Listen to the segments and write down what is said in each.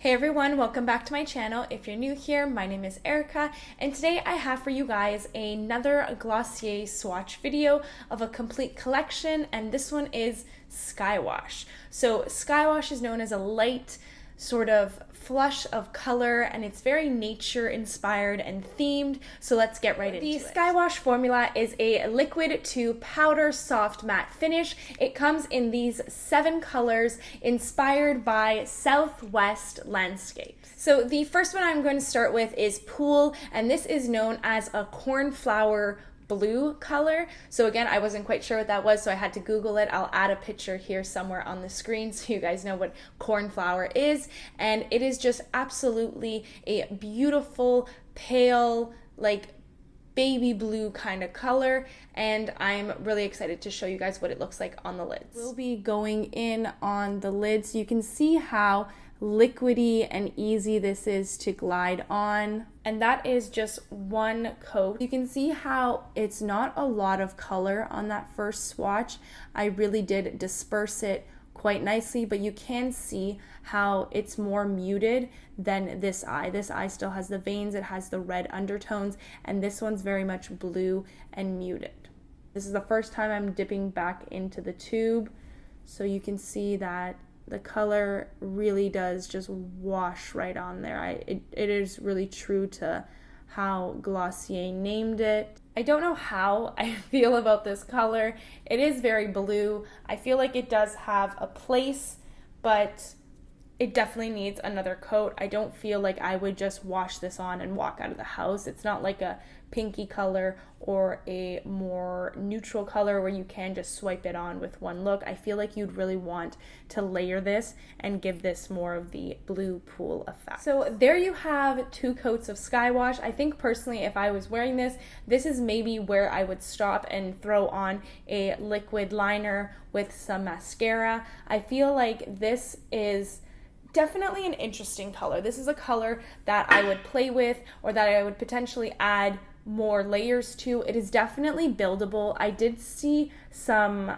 Hey everyone, welcome back to my channel. If you're new here, my name is Erica, and today I have for you guys another Glossier swatch video of a complete collection, and this one is Skywash. So Skywash is known as a light sort of flush of color, and it's very nature inspired and themed, so let's get right into it. The Skywash formula is a liquid to powder soft matte finish. It comes in these 7 colors inspired by Southwest landscapes. So the first one I'm going to start with is Pool, and this is known as a cornflower blue color. So again, I wasn't quite sure what that was, so I had to Google it. I'll add a picture here somewhere on the screen so you guys know what cornflower is. And it is just absolutely a beautiful, pale, like baby blue kind of color, and I'm really excited to show you guys what it looks like on the lids. We'll be going in on the lids. You can see how liquidy and easy this is to glide on, and that is just one coat. You can see how it's not a lot of color on that first swatch. I really did disperse it quite nicely, but you can see how it's more muted than this eye. This eye still has the veins, it has the red undertones, and this one's very much blue and muted. This is the first time I'm dipping back into the tube, so you can see that the color really does just wash right on there. It is really true to how Glossier named it. I don't know how I feel about this color. It is very blue. I feel like it does have a place, but it definitely needs another coat. I don't feel like I would just wash this on and walk out of the house. It's not like a pinky color or a more neutral color where you can just swipe it on with one look. I feel like you'd really want to layer this and give this more of the blue pool effect. So there you have 2 coats of Skywash. I think personally, if I was wearing this, this is maybe where I would stop and throw on a liquid liner with some mascara. I feel like this is definitely an interesting color. This is a color that I would play with, or that I would potentially add more layers to. It is definitely buildable. I did see some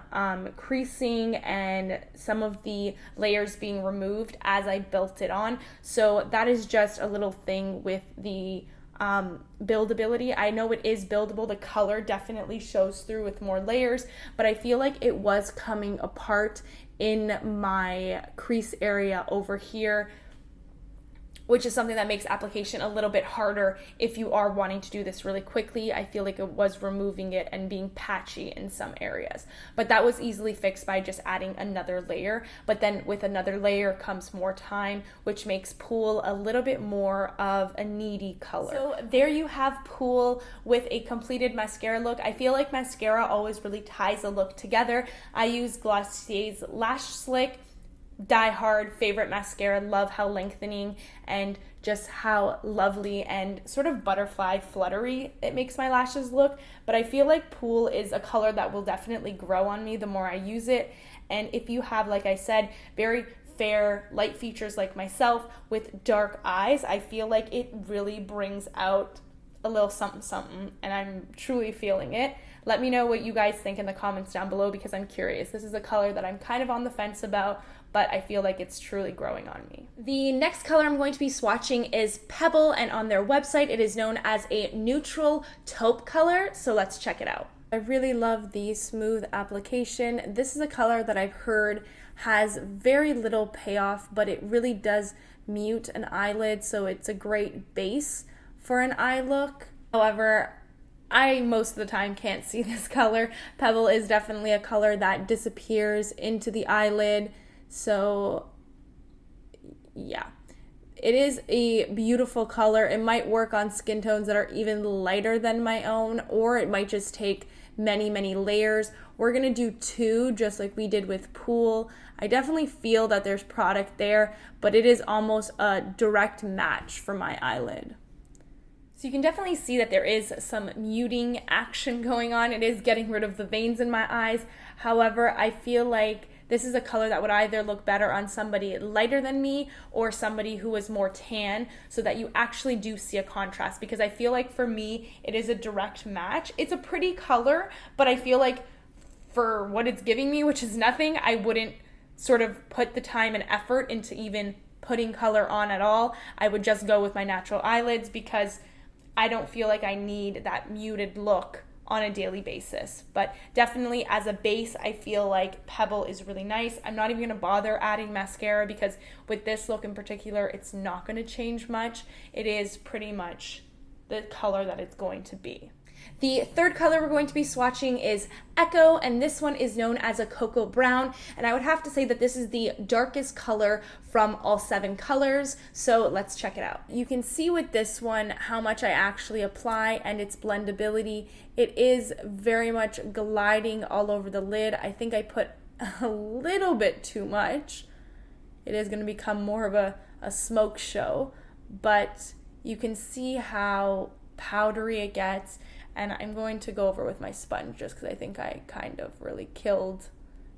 creasing and some of the layers being removed as I built it on. So that is just a little thing with the buildability. I know it is buildable. The color definitely shows through with more layers, but I feel like it was coming apart in my crease area over here, which is something that makes application a little bit harder if you are wanting to do this really quickly. I feel like it was removing it and being patchy in some areas, but that was easily fixed by just adding another layer. But then with another layer comes more time, which makes Pool a little bit more of a needy color. So there you have Pool with a completed mascara look. I feel like mascara always really ties a look together. I use Glossier's Lash Slick, Die Hard favorite mascara. Love how lengthening and just how lovely and sort of butterfly fluttery it makes my lashes look. But I feel like Pool is a color that will definitely grow on me the more I use it. And if you have, like I said, very fair light features like myself with dark eyes, I feel like it really brings out a little something something, and I'm truly feeling it. Let me know what you guys think in the comments down below, because I'm curious. This is a color that I'm kind of on the fence about, but I feel like it's truly growing on me. The next color I'm going to be swatching is Pebble, and on their website it is known as a neutral taupe color, so let's check it out. I really love the smooth application. This is a color that I've heard has very little payoff, but it really does mute an eyelid, so it's a great base for an eye look. However, I most of the time can't see this color. Pebble is definitely a color that disappears into the eyelid, so yeah. It is a beautiful color. It might work on skin tones that are even lighter than my own, or it might just take many layers. We're gonna do 2 just like we did with Pool. I definitely feel that there's product there, but it is almost a direct match for my eyelid. So you can definitely see that there is some muting action going on. It is getting rid of the veins in my eyes. However, I feel like this is a color that would either look better on somebody lighter than me or somebody who is more tan, so that you actually do see a contrast, because I feel like for me, it is a direct match. It's a pretty color, but I feel like for what it's giving me, which is nothing, I wouldn't sort of put the time and effort into even putting color on at all, I would just go with my natural eyelids because I don't feel like I need that muted look on a daily basis. But definitely as a base, I feel like Pebble is really nice. I'm not even going to bother adding mascara because with this look in particular, it's not going to change much. It is pretty much the color that it's going to be. The third color we're going to be swatching is Echo, and this one is known as a cocoa brown, and I would have to say that this is the darkest color from all 7 colors, so let's check it out. You can see with this one how much I actually apply and its blendability. It is very much gliding all over the lid. I think I put a little bit too much. It is going to become more of a smoke show, but you can see how powdery it gets. And I'm going to go over with my sponge just because I think I kind of really killed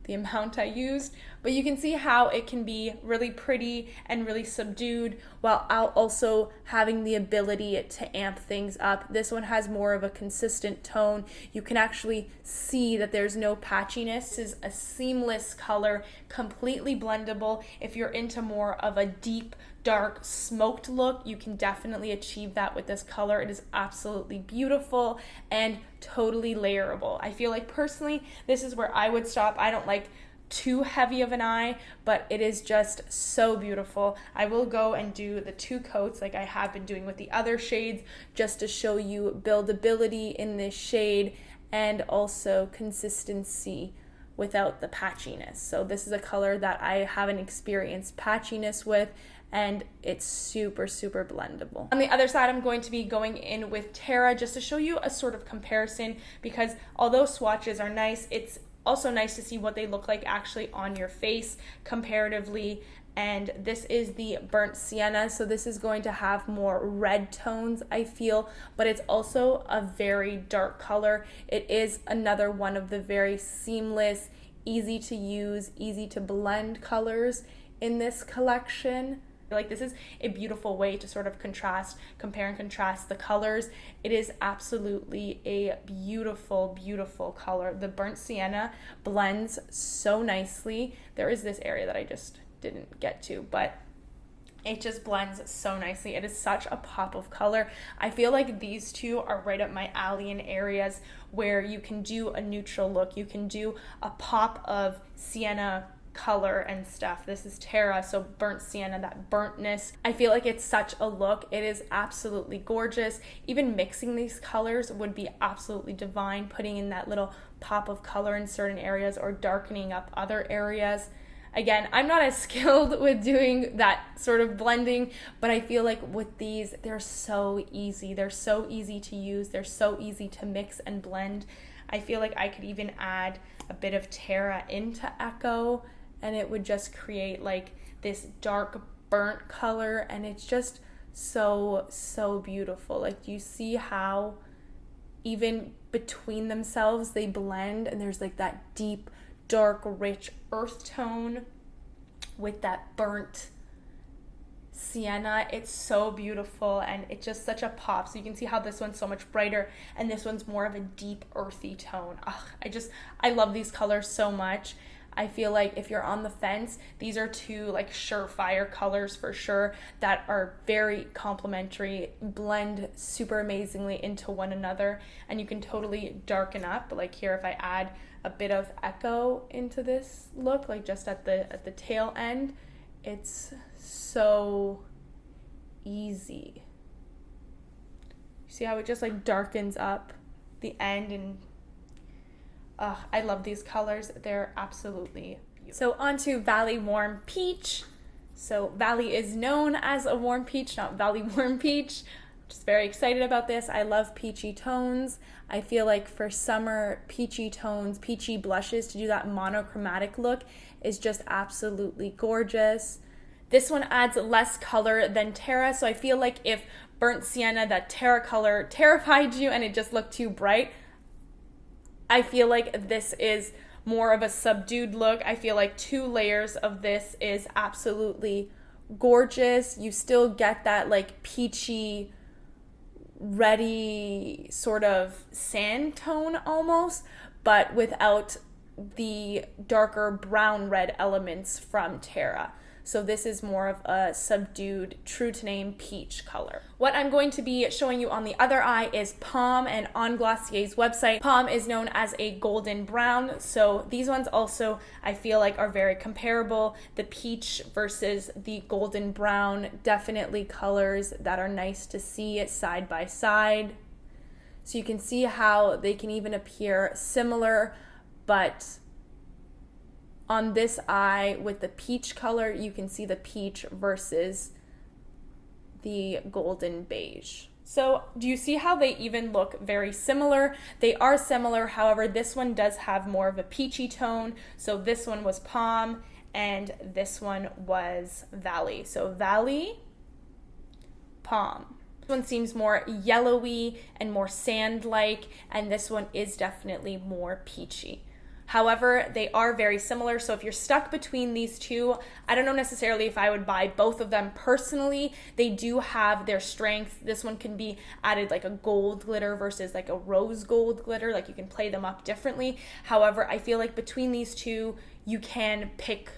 the amount I used. But you can see how it can be really pretty and really subdued while also having the ability to amp things up. This one has more of a consistent tone. You can actually see that there's no patchiness. This is a seamless color, completely blendable. If you're into more of a deep, dark, smoked look, you can definitely achieve that with this color. It is absolutely beautiful and totally layerable. I feel like personally, this is where I would stop. I don't like too heavy of an eye, but it is just so beautiful. I will go and do the 2 coats like I have been doing with the other shades just to show you buildability in this shade and also consistency without the patchiness. So this is a color that I haven't experienced patchiness with, and it's super, super blendable. On the other side, I'm going to be going in with Terra just to show you a sort of comparison, because although swatches are nice, it's also nice to see what they look like actually on your face comparatively. And this is the Burnt Sienna, so this is going to have more red tones, I feel, but it's also a very dark color. It is another one of the very seamless, easy to use, easy to blend colors in this collection. Like, this is a beautiful way to sort of compare and contrast the colors. It is absolutely a beautiful, beautiful color. The Burnt Sienna blends so nicely. There is this area that I just didn't get to, but it just blends so nicely. It is such a pop of color. I feel like these two are right up my alley in areas where you can do a neutral look. You can do a pop of sienna color and stuff. This is Terra, so Burnt Sienna, that burntness. I feel like it's such a look. It is absolutely gorgeous. Even mixing these colors would be absolutely divine, putting in that little pop of color in certain areas or darkening up other areas. Again, I'm not as skilled with doing that sort of blending, but I feel like with these, they're so easy. They're so easy to use. They're so easy to mix and blend. I feel like I could even add a bit of Terra into Echo, and it would just create like this dark burnt color, and it's just so, so beautiful. Like, you see how even between themselves they blend, and there's like that deep, dark, rich earth tone with that burnt sienna. It's so beautiful, and it's just such a pop. So you can see how this one's so much brighter and this one's more of a deep earthy tone. I love these colors so much. I feel like if you're on the fence, these are two like surefire colors for sure that are very complementary, blend super amazingly into one another, and you can totally darken up. Like here, if I add a bit of Echo into this look, like just at the tail end, it's so easy. You see how it just like darkens up the end, and I love these colors. They're absolutely beautiful. So on to Valley Warm Peach. So Valley is known as a warm peach, not Valley Warm Peach. Just very excited about this. I love peachy tones. I feel like for summer, peachy tones, peachy blushes, to do that monochromatic look is just absolutely gorgeous. This one adds less color than Terra, so I feel like if Burnt Sienna, that Terra color, terrified you and it just looked too bright, I feel like this is more of a subdued look. I feel like 2 layers of this is absolutely gorgeous. You still get that like peachy, reddy sort of sand tone almost, but without the darker brown red elements from Terra. So this is more of a subdued, true to name peach color. What I'm going to be showing you on the other eye is Palm, and on Glossier's website, Palm is known as a golden brown. So these ones also, I feel like, are very comparable. The peach versus the golden brown, definitely colors that are nice to see side by side. So you can see how they can even appear similar, but on this eye with the peach color, you can see the peach versus the golden beige. So do you see how they even look very similar? They are similar, however, this one does have more of a peachy tone. So this one was Palm and this one was Valley. So Valley, Palm. This one seems more yellowy and more sand-like, and this one is definitely more peachy. However, they are very similar, so if you're stuck between these two, I don't know necessarily if I would buy both of them personally. They do have their strengths. This one can be added like a gold glitter versus like a rose gold glitter, like you can play them up differently. However, I feel like between these two, you can pick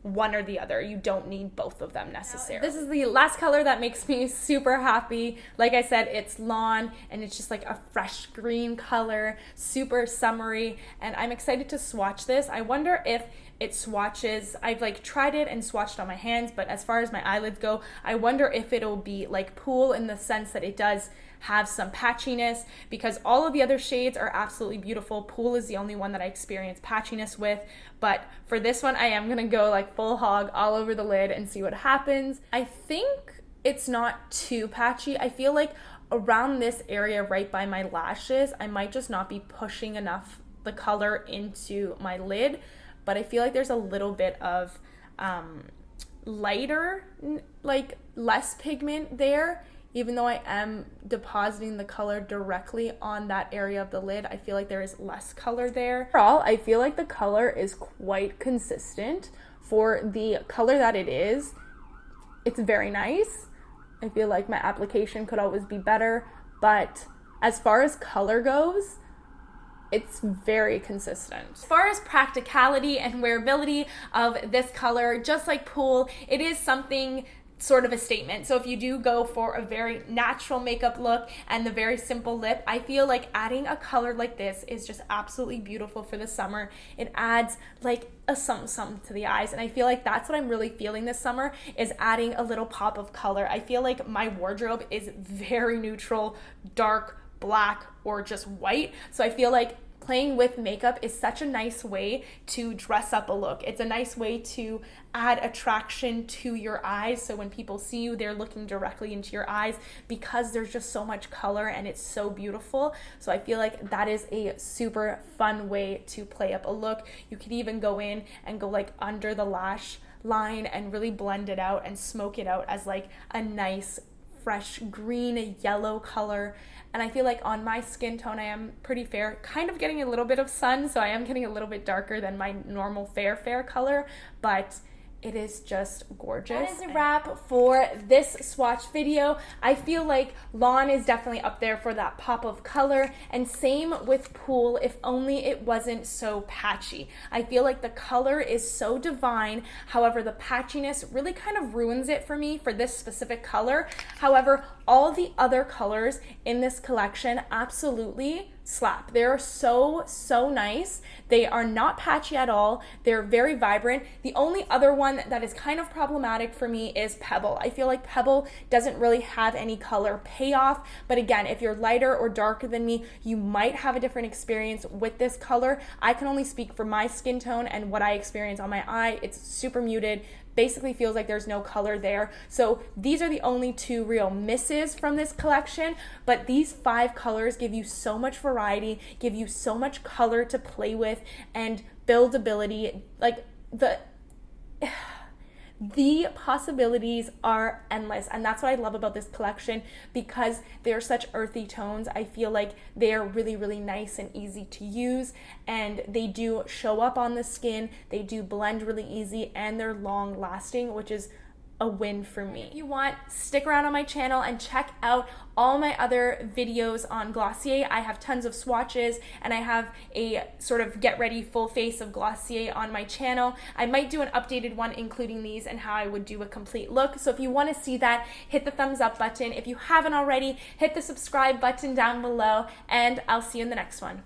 one or the other. You don't need both of them necessarily. This is the last color that makes me super happy. Like I said, it's Lawn, and it's just like a fresh green color, super summery, and I'm excited to swatch this. I wonder if it swatches. I've like tried it and swatched on my hands, but as far as my eyelids go, I wonder if it'll be like Pool in the sense that it does have some patchiness, because all of the other shades are absolutely beautiful. Pool is the only one that I experience patchiness with, but for this one, I am gonna go like full hog all over the lid and see what happens. I think it's not too patchy. I feel like around this area right by my lashes, I might just not be pushing enough the color into my lid, but I feel like there's a little bit of lighter, like less pigment there. Even though I am depositing the color directly on that area of the lid, I feel like there is less color there. Overall, I feel like the color is quite consistent for the color that it is. It's very nice. I feel like my application could always be better, but as far as color goes, it's very consistent. As far as practicality and wearability of this color, just like Pool, it is something sort of a statement. So if you do go for a very natural makeup look and the very simple lip, I feel like adding a color like this is just absolutely beautiful for the summer. It adds like a something to the eyes, and I feel like that's what I'm really feeling this summer, is adding a little pop of color. I feel like my wardrobe is very neutral, dark, black, or just white. So I feel like playing with makeup is such a nice way to dress up a look. It's a nice way to add attraction to your eyes, so when people see you, they're looking directly into your eyes because there's just so much color and it's so beautiful. So I feel like that is a super fun way to play up a look. You could even go in and go like under the lash line and really blend it out and smoke it out as like a nice fresh green yellow color. And I feel like on my skin tone, I am pretty fair, kind of getting a little bit of sun, so I am getting a little bit darker than my normal fair color, but it is just gorgeous. That is a wrap for this swatch video. I feel like Lawn is definitely up there for that pop of color, and same with Pool, if only it wasn't so patchy. I feel like the color is so divine, however the patchiness really kind of ruins it for me for this specific color. However, all the other colors in this collection absolutely slap. They're so nice. They are not patchy at all. They're very vibrant. The only other one that is kind of problematic for me is Pebble. I feel like Pebble doesn't really have any color payoff, but again, if you're lighter or darker than me, you might have a different experience with this color. I can only speak for my skin tone and what I experience on my eye. It's super muted, basically feels like there's no color there. So these are the only two real misses from this collection, but these 5 colors give you so much variety, give you so much color to play with, and buildability. Like the possibilities are endless, and that's what I love about this collection, because they're such earthy tones. I feel like they're really nice and easy to use, and they do show up on the skin, they do blend really easy, and they're long lasting, which is a win for me. If you want, stick around on my channel and check out all my other videos on Glossier. I have tons of swatches, and I have a sort of get ready full face of Glossier on my channel. I might do an updated one including these and how I would do a complete look. So if you want to see that, hit the thumbs up button. If you haven't already, hit the subscribe button down below, and I'll see you in the next one.